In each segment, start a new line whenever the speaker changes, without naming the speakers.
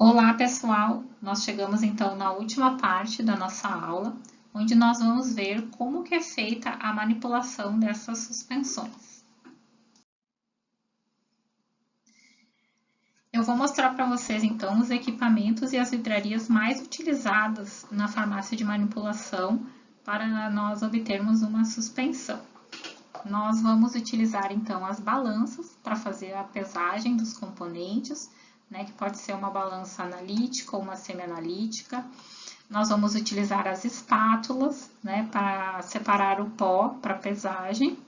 Olá, pessoal! Nós chegamos então na última parte da nossa aula, onde nós vamos ver como que é feita a manipulação dessas suspensões. Eu vou mostrar para vocês então os equipamentos e as vidrarias mais utilizadas na farmácia de manipulação para nós obtermos uma suspensão. Nós vamos utilizar então as balanças para fazer a pesagem dos componentes, né, que pode ser uma balança analítica ou uma semi-analítica. Nós vamos utilizar as espátulas, né, para separar o pó para pesagem.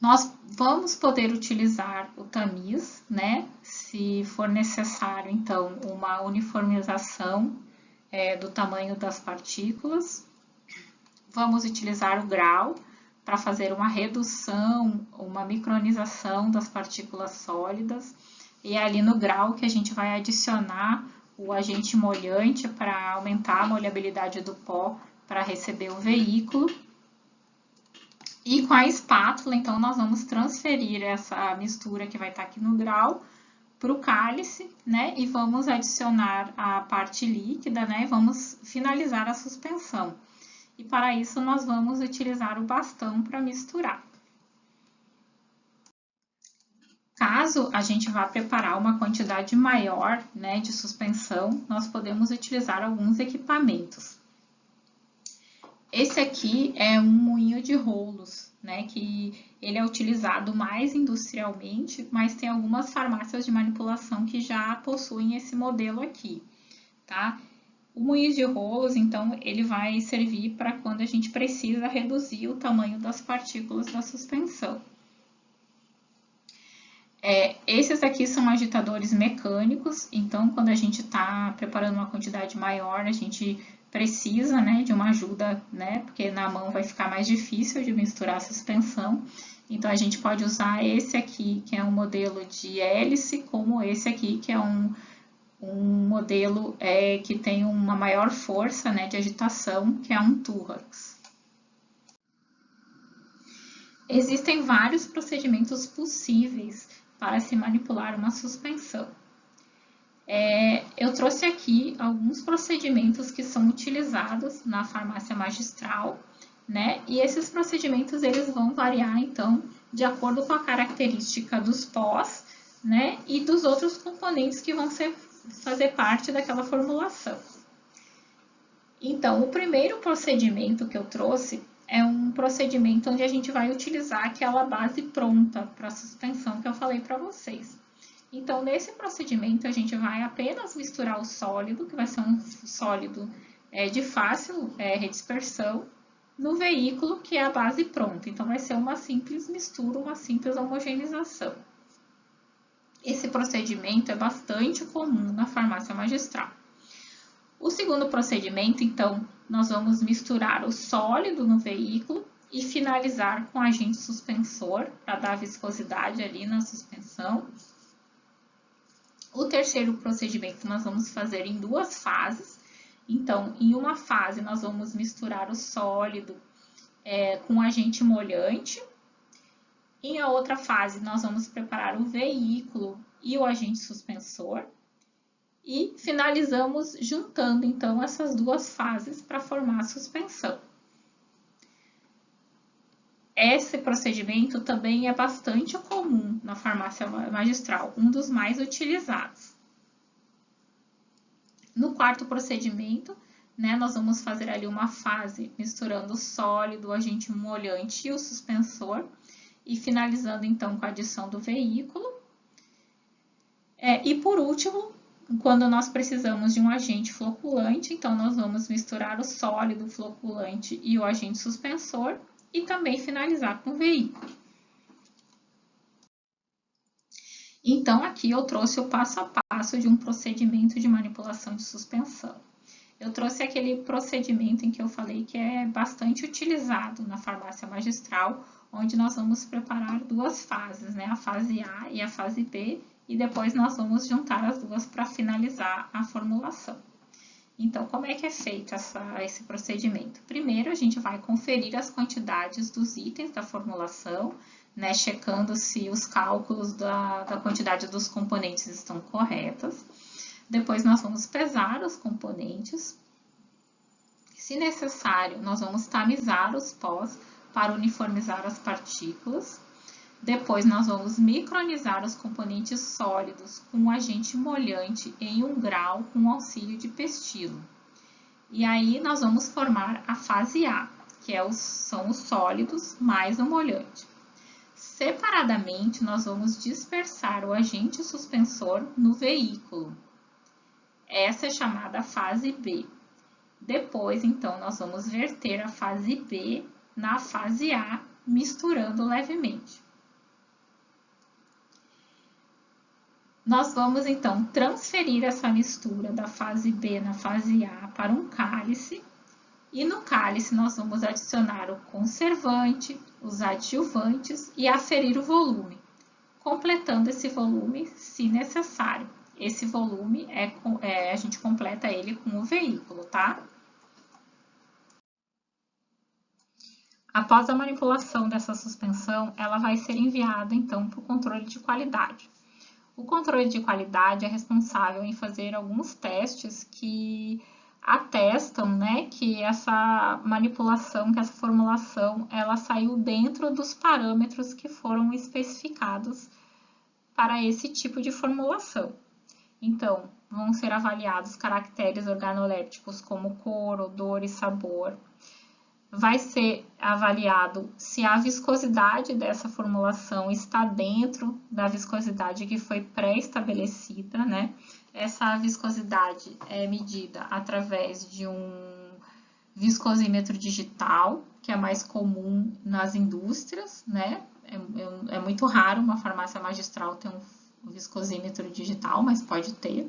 Nós vamos poder utilizar o tamiz, né, se for necessário, então, uma uniformização do tamanho das partículas. Vamos utilizar o grau para fazer uma redução, uma micronização das partículas sólidas. E é ali no grau que a gente vai adicionar o agente molhante para aumentar a molhabilidade do pó para receber o veículo. E com a espátula, então, nós vamos transferir essa mistura que vai estar aqui no grau para o cálice, né? E vamos adicionar a parte líquida, né? E vamos finalizar a suspensão. E para isso, nós vamos utilizar o bastão para misturar. Caso a gente vá preparar uma quantidade maior, né, de suspensão, nós podemos utilizar alguns equipamentos. Esse aqui é um moinho de rolos, né, que ele é utilizado mais industrialmente, mas tem algumas farmácias de manipulação que já possuem esse modelo aqui, tá? O moinho de rolos, então, ele vai servir para quando a gente precisa reduzir o tamanho das partículas da suspensão. Esses aqui são agitadores mecânicos, então, quando a gente está preparando uma quantidade maior, a gente precisa, né, de uma ajuda, né, porque na mão vai ficar mais difícil de misturar a suspensão. Então, a gente pode usar esse aqui, que é um modelo de hélice, como esse aqui, que é um modelo que tem uma maior força, né, de agitação, que é um Turrax. Existem vários procedimentos possíveis para se manipular uma suspensão. Eu trouxe aqui alguns procedimentos que são utilizados na farmácia magistral, né? E esses procedimentos eles vão variar, então, de acordo com a característica dos pós, né? E dos outros componentes que vão fazer parte daquela formulação. Então, o primeiro procedimento que eu trouxe é um procedimento onde a gente vai utilizar aquela base pronta para suspensão que eu falei para vocês. Então, nesse procedimento, a gente vai apenas misturar o sólido, que vai ser um sólido de fácil redispersão, no veículo, que é a base pronta. Então, vai ser uma simples mistura, uma simples homogeneização. Esse procedimento é bastante comum na farmácia magistral. O segundo procedimento, então, nós vamos misturar o sólido no veículo e finalizar com agente suspensor, para dar viscosidade ali na suspensão. O terceiro procedimento nós vamos fazer em duas fases. Então, em uma fase, nós vamos misturar o sólido com agente molhante. Em a outra fase, nós vamos preparar o veículo e o agente suspensor. E finalizamos juntando, então, essas duas fases para formar a suspensão. Esse procedimento também é bastante comum na farmácia magistral, um dos mais utilizados. No quarto procedimento, né, nós vamos fazer ali uma fase misturando o sólido, o agente molhante e o suspensor, e finalizando então com a adição do veículo. E por último, quando nós precisamos de um agente floculante, então nós vamos misturar o sólido, o floculante e o agente suspensor e também finalizar com o veículo. Então, aqui eu trouxe o passo a passo de um procedimento de manipulação de suspensão. Eu trouxe aquele procedimento em que eu falei que é bastante utilizado na farmácia magistral, onde nós vamos preparar duas fases, né? A fase A e a fase B, e depois nós vamos juntar as duas para finalizar a formulação. Então, como é que é feito esse procedimento? Primeiro, a gente vai conferir as quantidades dos itens da formulação, né, checando se os cálculos da quantidade dos componentes estão corretas. Depois nós vamos pesar os componentes. Se necessário, nós vamos tamizar os pós para uniformizar as partículas. Depois nós vamos micronizar os componentes sólidos com um agente molhante em 1 grau com auxílio de pestilo. E aí nós vamos formar a fase A, que são os sólidos mais o molhante. Separadamente, nós vamos dispersar o agente suspensor no veículo. Essa é chamada fase B. Depois, então, nós vamos verter a fase B na fase A, misturando levemente. Nós vamos, então, transferir essa mistura da fase B na fase A para um cálice. E no cálice nós vamos adicionar o conservante, os adjuvantes e aferir o volume, completando esse volume se necessário. Esse volume a gente completa ele com o veículo, tá? Após a manipulação dessa suspensão, ela vai ser enviada então para o controle de qualidade. O controle de qualidade é responsável em fazer alguns testes que atestam, né, que essa manipulação, que essa formulação, ela saiu dentro dos parâmetros que foram especificados para esse tipo de formulação. Então, vão ser avaliados caracteres organolépticos como cor, odor e sabor. Vai ser avaliado se a viscosidade dessa formulação está dentro da viscosidade que foi pré-estabelecida, né? Essa viscosidade é medida através de um viscosímetro digital, que é mais comum nas indústrias, né? É muito raro uma farmácia magistral ter um viscosímetro digital, mas pode ter.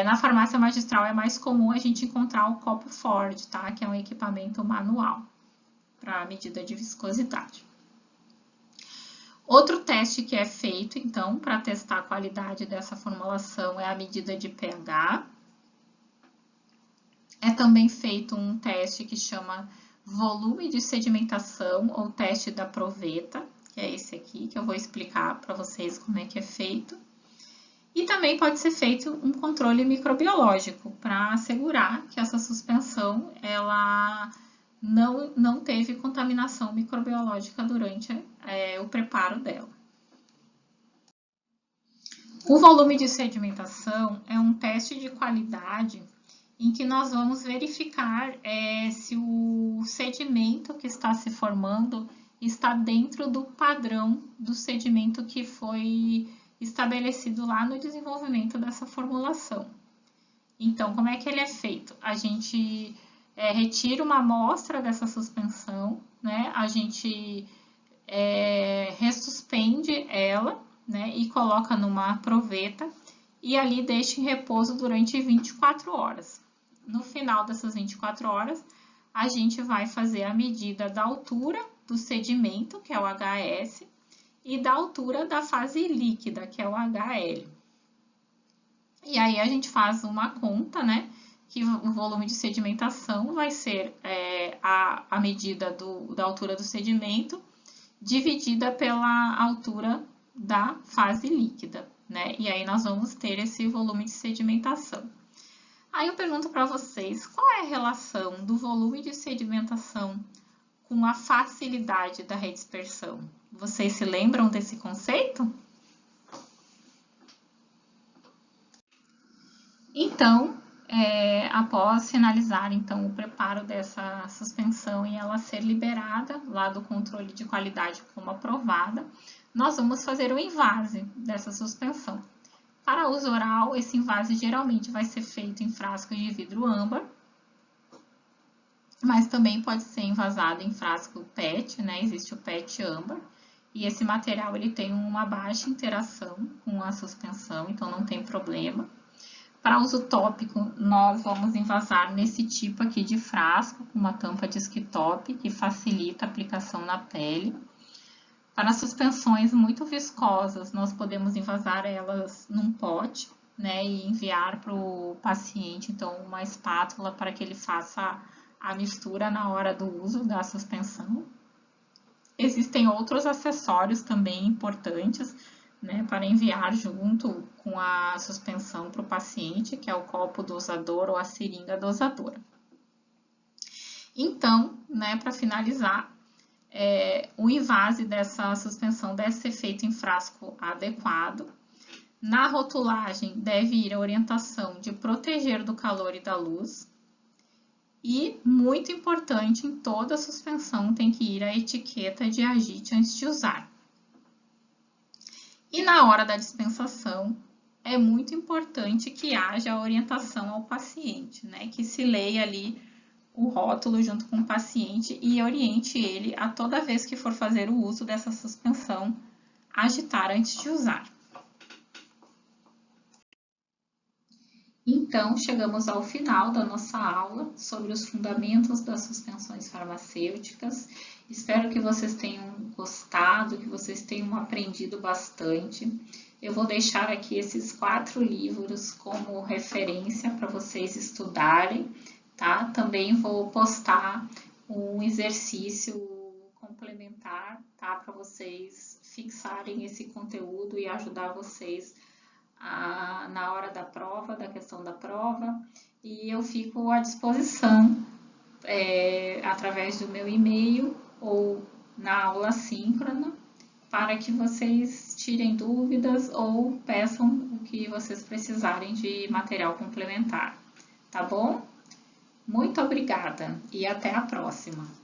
Na farmácia magistral é mais comum a gente encontrar o copo Ford, tá? Que é um equipamento manual para medida de viscosidade. Outro teste que é feito, então, para testar a qualidade dessa formulação é a medida de pH. É também feito um teste que chama volume de sedimentação ou teste da proveta, que é esse aqui, que eu vou explicar para vocês como é que é feito. E também pode ser feito um controle microbiológico para assegurar que essa suspensão ela não teve contaminação microbiológica durante o preparo dela. O volume de sedimentação é um teste de qualidade em que nós vamos verificar se o sedimento que está se formando está dentro do padrão do sedimento que foi estabelecido lá no desenvolvimento dessa formulação. Então, como é que ele é feito? A gente retira uma amostra dessa suspensão, né? A gente ressuspende ela, né? E coloca numa proveta e ali deixa em repouso durante 24 horas. No final dessas 24 horas, a gente vai fazer a medida da altura do sedimento, que é o HS, e da altura da fase líquida, que é o HL. E aí a gente faz uma conta, né? Que o volume de sedimentação vai ser a medida da altura do sedimento dividida pela altura da fase líquida, né? E aí nós vamos ter esse volume de sedimentação. Aí eu pergunto para vocês, qual é a relação do volume de sedimentação com a facilidade da redispersão? Vocês se lembram desse conceito? Então, após finalizar então, o preparo dessa suspensão e ela ser liberada lá do controle de qualidade como aprovada, nós vamos fazer o invase dessa suspensão. Para uso oral, esse invase geralmente vai ser feito em frascos de vidro âmbar, mas também pode ser envasado em frasco PET, né? Existe o PET âmbar. E esse material ele tem uma baixa interação com a suspensão, então não tem problema. Para uso tópico, nós vamos envasar nesse tipo aqui de frasco, com uma tampa disc top, que facilita a aplicação na pele. Para suspensões muito viscosas, nós podemos envasar elas num pote, né, e enviar para o paciente, então, uma espátula para que ele faça a mistura na hora do uso da suspensão. Existem outros acessórios também importantes, né, para enviar junto com a suspensão para o paciente, que é o copo dosador ou a seringa dosadora. Então, né, para finalizar, o invase dessa suspensão deve ser feito em frasco adequado. Na rotulagem deve ir a orientação de proteger do calor e da luz. E, muito importante, em toda a suspensão tem que ir a etiqueta de agite antes de usar. E na hora da dispensação, é muito importante que haja a orientação ao paciente, né? Que se leia ali o rótulo junto com o paciente e oriente ele a toda vez que for fazer o uso dessa suspensão, agitar antes de usar. Então, chegamos ao final da nossa aula sobre os fundamentos das suspensões farmacêuticas. Espero que vocês tenham gostado, que vocês tenham aprendido bastante. Eu vou deixar aqui esses 4 livros como referência para vocês estudarem, tá? Também vou postar um exercício complementar, tá? Para vocês fixarem esse conteúdo e ajudar vocês na hora da prova, da questão da prova, e eu fico à disposição através do meu e-mail ou na aula síncrona para que vocês tirem dúvidas ou peçam o que vocês precisarem de material complementar, tá bom? Muito obrigada e até a próxima!